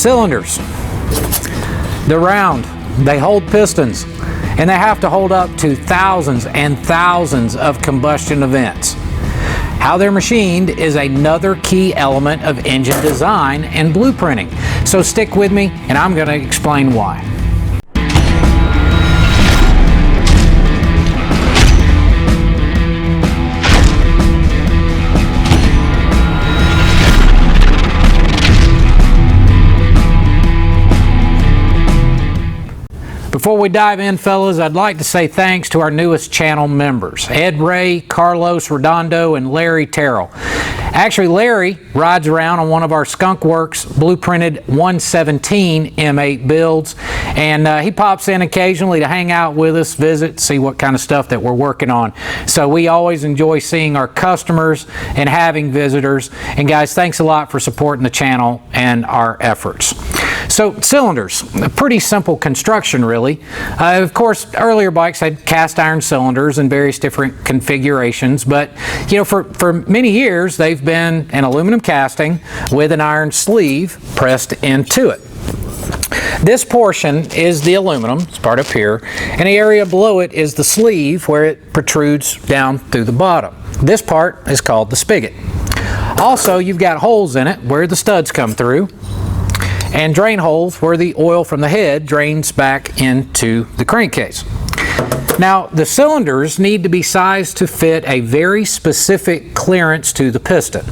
Cylinders, they're round, they hold pistons, and they have to hold up to thousands and thousands of combustion events. How they're machined is another key element of engine design and blueprinting. So stick with me and I'm going to explain why. Before we dive in, fellas, I'd like to say thanks to our newest channel members, Ed Ray, Carlos Redondo, and Larry Terrell. Actually, Larry rides around on one of our Skunk Works blueprinted 117 M8 builds, and he pops in occasionally to hang out with us, visit, see what kind of stuff that we're working on. So we always enjoy seeing our customers and having visitors. And guys, thanks a lot for supporting the channel and our efforts. So cylinders, a pretty simple construction really. Of course, earlier bikes had cast iron cylinders in various different configurations, but you know, for many years they've been an aluminum casting with an iron sleeve pressed into it. This portion is the aluminum, it's part up here, and the area below it is the sleeve where it protrudes down through the bottom. This part is called the spigot. Also, you've got holes in it where the studs come through, and drain holes where the oil from the head drains back into the crankcase. Now, the cylinders need to be sized to fit a very specific clearance to the piston.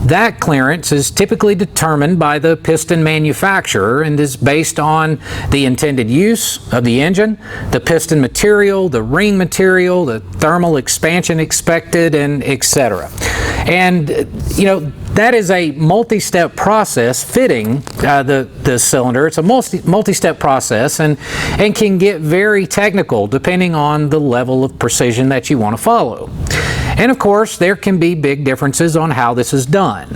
That clearance is typically determined by the piston manufacturer and is based on the intended use of the engine, the piston material, the ring material, the thermal expansion expected, and etc. And you know, that is a multi-step process fitting the cylinder. It's a multi-step process and can get very technical depending on the level of precision that you want to follow. And of course, there can be big differences on how this is done.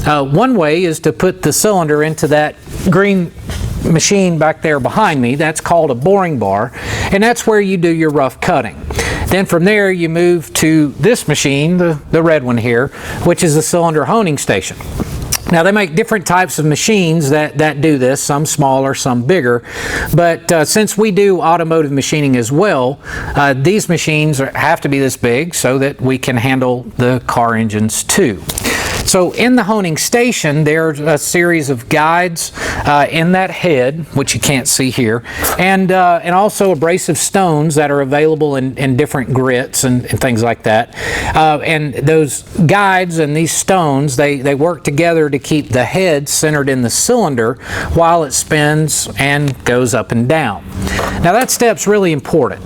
One way is to put the cylinder into that green machine back there behind me. That's called a boring bar, and that's where you do your rough cutting. Then from there you move to this machine, the red one here, which is a cylinder honing station. Now they make different types of machines that do this, some smaller, some bigger, but since we do automotive machining as well, these machines have to be this big so that we can handle the car engines too. So in the honing station, there's a series of guides in that head, which you can't see here, and also abrasive stones that are available in different grits and things like that. And those guides and these stones, they work together to keep the head centered in the cylinder while it spins and goes up and down. Now that step's really important.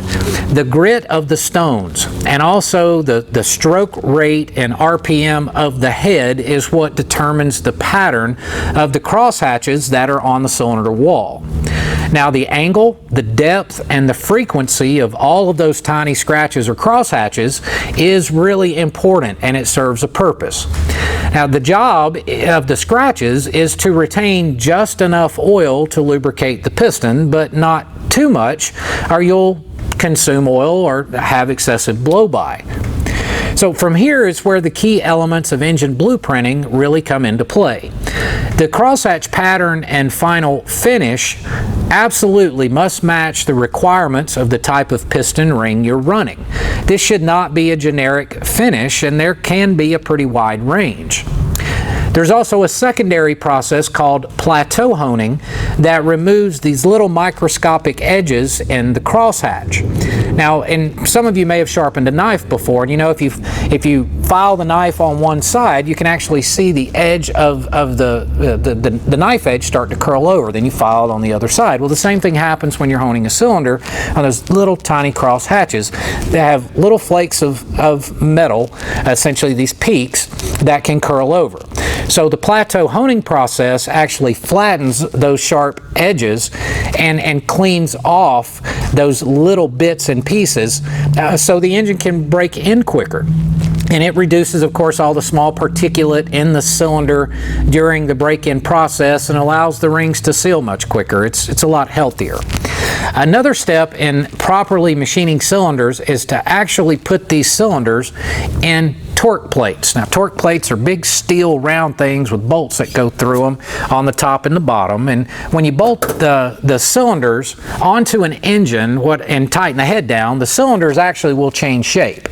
The grit of the stones and also the stroke rate and RPM of the head is what determines the pattern of the crosshatches that are on the cylinder wall. Now the angle, the depth, and the frequency of all of those tiny scratches or crosshatches is really important, and it serves a purpose. Now the job of the scratches is to retain just enough oil to lubricate the piston, but not too much or you'll consume oil or have excessive blow-by. So from here is where the key elements of engine blueprinting really come into play. The crosshatch pattern and final finish absolutely must match the requirements of the type of piston ring you're running. This should not be a generic finish, and there can be a pretty wide range. There's also a secondary process called Plateau honing that removes these little microscopic edges in the crosshatch. Now, and some of you may have sharpened a knife before, and you know, if you file the knife on one side, you can actually see the edge of the knife edge start to curl over. Then you file it on the other side. Well, the same thing happens when you're honing a cylinder on those little tiny cross hatches. They have little flakes of metal, essentially these peaks, that can curl over. So the plateau honing process actually flattens those sharp edges and cleans off those little bits and pieces so the engine can break in quicker. And it reduces, of course, all the small particulate in the cylinder during the break-in process and allows the rings to seal much quicker. It's a lot healthier. Another step in properly machining cylinders is to actually put these cylinders in torque plates. Now, torque plates are big steel round things with bolts that go through them on the top and the bottom. And when you bolt the cylinders onto an engine and tighten the head down, the cylinders actually will change shape.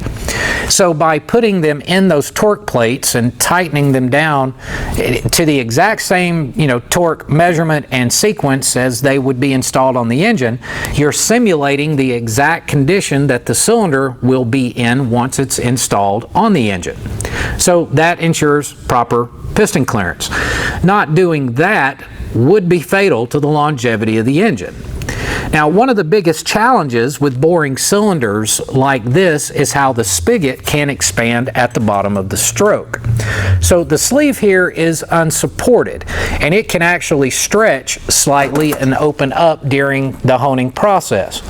So by putting them in those torque plates and tightening them down to the exact same, torque measurement and sequence as they would be installed on the engine, you're simulating the exact condition that the cylinder will be in once it's installed on the engine. So that ensures proper piston clearance. Not doing that would be fatal to the longevity of the engine. Now, one of the biggest challenges with boring cylinders like this is how the spigot can expand at the bottom of the stroke. So the sleeve here is unsupported, and it can actually stretch slightly and open up during the honing process.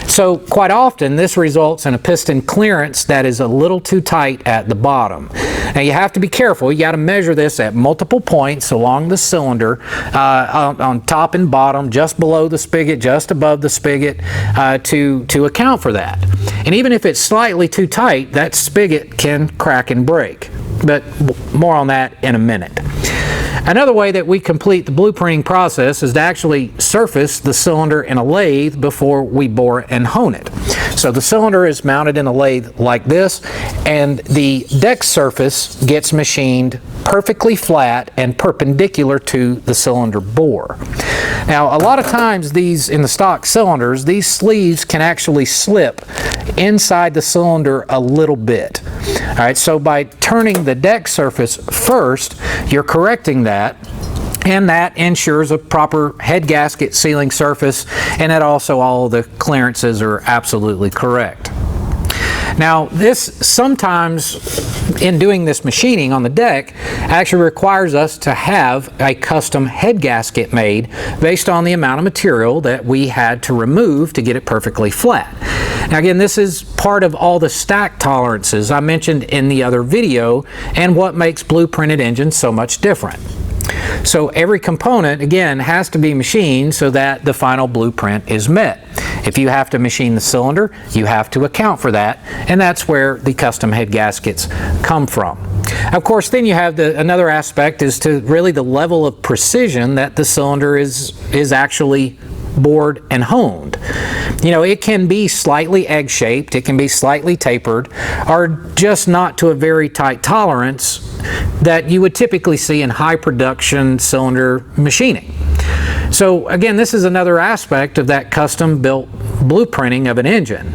So quite often this results in a piston clearance that is a little too tight at the bottom. Now you have to be careful. You got to measure this at multiple points along the cylinder, on top and bottom, just below the spigot, just above the spigot, to account for that. And even if it's slightly too tight, that spigot can crack and break. But more on that in a minute. Another way that we complete the blueprinting process is to actually surface the cylinder in a lathe before we bore and hone it. So the cylinder is mounted in a lathe like this, and the deck surface gets machined perfectly flat and perpendicular to the cylinder bore. Now, a lot of times in the stock cylinders, these sleeves can actually slip inside the cylinder a little bit. All right, so by turning the deck surface first, you're correcting that, and that ensures a proper head gasket sealing surface, and that also all the clearances are absolutely correct. Now, this sometimes, in doing this machining on the deck, actually requires us to have a custom head gasket made based on the amount of material that we had to remove to get it perfectly flat. Now again, this is part of all the stack tolerances I mentioned in the other video and what makes blueprinted engines so much different. So every component, again, has to be machined so that the final blueprint is met. If you have to machine the cylinder, you have to account for that, and that's where the custom head gaskets come from. Of course, then you have another aspect is to really the level of precision that the cylinder is actually bored and honed. It can be slightly egg-shaped, it can be slightly tapered, or just not to a very tight tolerance that you would typically see in high production cylinder machining. So again, this is another aspect of that custom built blueprinting of an engine.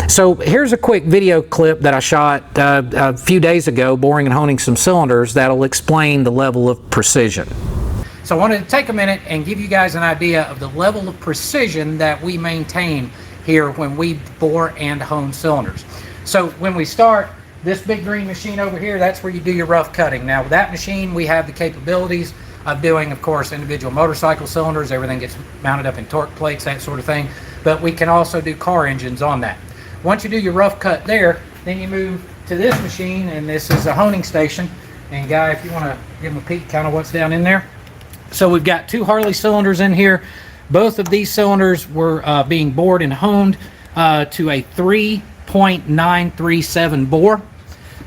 So here's a quick video clip that I shot a few days ago boring and honing some cylinders that'll explain the level of precision. So I wanted to take a minute and give you guys an idea of the level of precision that we maintain here when we bore and hone cylinders. So when we start, this big green machine over here, that's where you do your rough cutting. Now with that machine, we have the capabilities of doing, of course, individual motorcycle cylinders. Everything gets mounted up in torque plates, that sort of thing. But we can also do car engines on that. Once you do your rough cut there, then you move to this machine, and this is a honing station. And Guy, if you want to give them a peek, kind of what's down in there. So we've got two Harley cylinders in here. Both of these cylinders were being bored and honed to a 3.937 bore.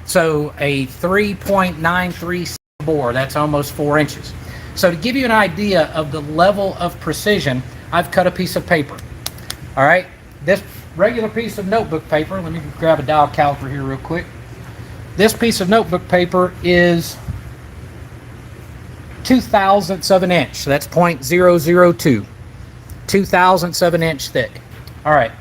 So a 3.937 bore, that's almost 4 inches. So to give you an idea of the level of precision, I've cut a piece of paper. All right, this regular piece of notebook paper, let me grab a dial caliper here real quick. This piece of notebook paper is 2/1000ths of an inch, so that's 0.002, 2/1000ths of an inch thick. All right,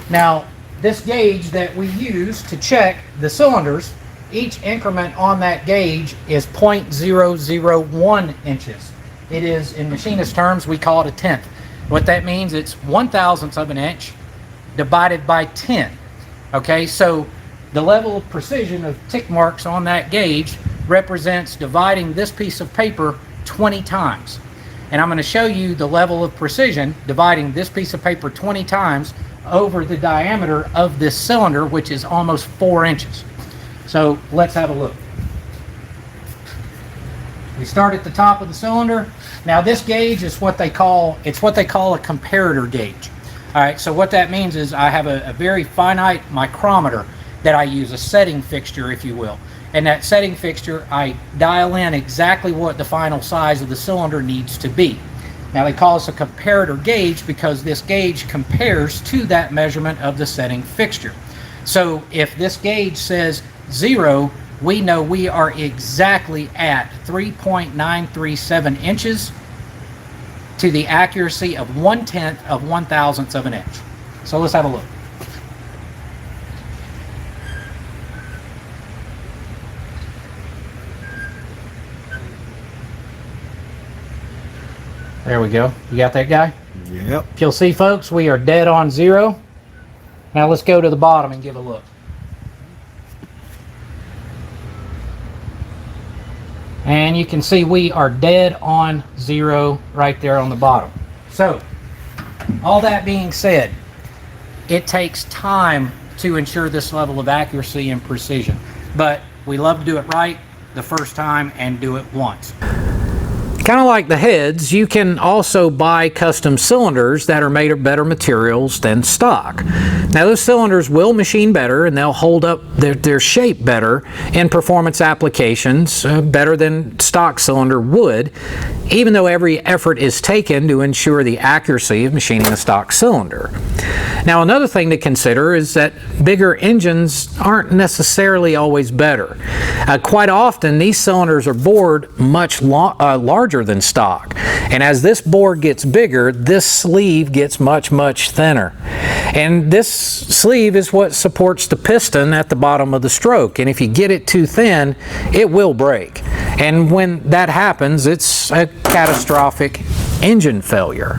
now this gauge that we use to check the cylinders, each increment on that gauge is 0.001 inches. It is, in machinist terms, we call it a tenth. What that means, it's 1/1000th of an inch divided by 10. Okay, so the level of precision of tick marks on that gauge represents dividing this piece of paper 20 times. And I'm going to show you the level of precision dividing this piece of paper 20 times over the diameter of this cylinder, which is almost 4 inches. So let's have a look. We start at the top of the cylinder. Now this gauge is what they call a comparator gauge. All right, so what that means is I have a very finite micrometer that I use, a setting fixture, if you will. And that setting fixture, I dial in exactly what the final size of the cylinder needs to be. Now they call this a comparator gauge because this gauge compares to that measurement of the setting fixture. So if this gauge says 0, we know we are exactly at 3.937 inches to the accuracy of 1/10 of 1/1000th of an inch. So let's have a look. There we go. You got that guy? Yep. You'll see, folks, we are dead on 0. Now let's go to the bottom and give a look. And you can see we are dead on 0 right there on the bottom. So, all that being said, it takes time to ensure this level of accuracy and precision. But we love to do it right the first time and do it once. Kind of like the heads, you can also buy custom cylinders that are made of better materials than stock. Now those cylinders will machine better and they'll hold up their shape better in performance applications, better than stock cylinder would, even though every effort is taken to ensure the accuracy of machining a stock cylinder. Now another thing to consider is that bigger engines aren't necessarily always better. Quite often these cylinders are bored much larger than stock, and as this bore gets bigger, this sleeve gets much thinner, and this sleeve is what supports the piston at the bottom of the stroke, and if you get it too thin, it will break, and when that happens, it's a catastrophic engine failure.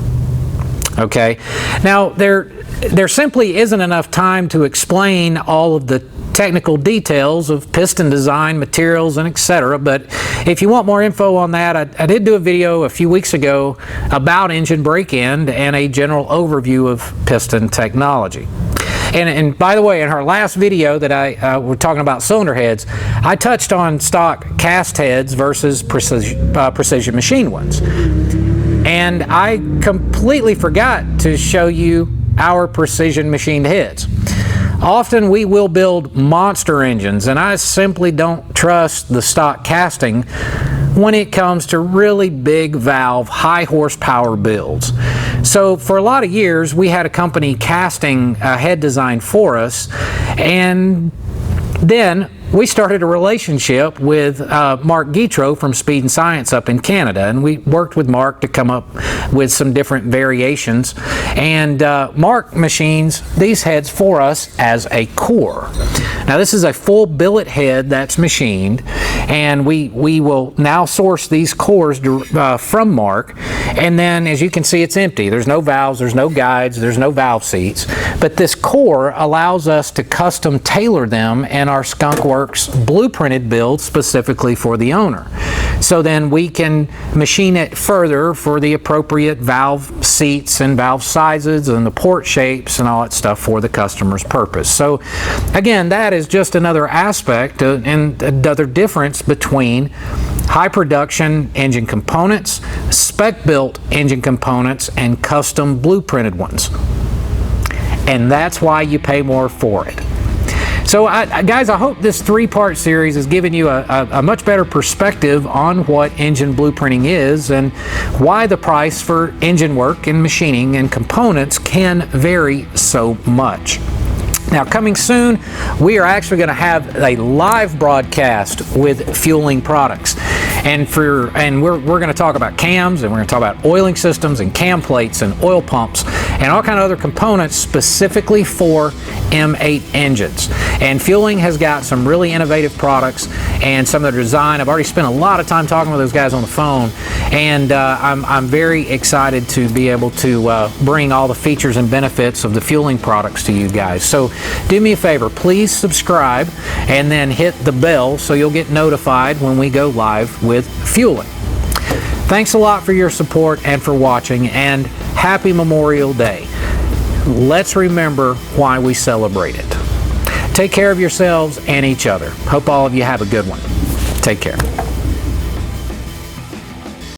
Okay, now there simply isn't enough time to explain all of the technical details of piston design, materials, and etc. But if you want more info on that, I did do a video a few weeks ago about engine brake end and a general overview of piston technology. And by the way, in our last video that we're talking about cylinder heads, I touched on stock cast heads versus precision machine ones. And I completely forgot to show you our precision machined heads. Often we will build monster engines, and I simply don't trust the stock casting when it comes to really big valve, high horsepower builds. So for a lot of years, we had a company casting a head design for us, and then we started a relationship with Mark Guitro from Speed and Science up in Canada, and we worked with Mark to come up with some different variations, and Mark machines these heads for us as a core. Now this is a full billet head that's machined, and we will now source these cores from Mark, and then as you can see, it's empty. There's no valves, there's no guides, there's no valve seats, but this core allows us to custom tailor them in our Skunk Works blueprinted build specifically for the owner. So then we can machine it further for the appropriate valve seats and valve sizes and the port shapes and all that stuff for the customer's purpose. So again, that is just another aspect and another difference between high production engine components, spec built engine components, and custom blueprinted ones. And that's why you pay more for it. So guys, I hope this 3-part series has given you a much better perspective on what engine blueprinting is and why the price for engine work and machining and components can vary so much. Now, coming soon, we are actually going to have a live broadcast with Fueling Products. And we're going to talk about cams, and we're going to talk about oiling systems and cam plates and oil pumps and all kind of other components specifically for M8 engines. And Fueling has got some really innovative products and some of the design. I've already spent a lot of time talking with those guys on the phone, and I'm very excited to be able to bring all the features and benefits of the Fueling products to you guys. So do me a favor, please subscribe and then hit the bell so you'll get notified when we go live with Fueling. Thanks a lot for your support and for watching, and happy Memorial Day. Let's remember why we celebrate it. Take care of yourselves and each other. Hope all of you have a good one. Take care.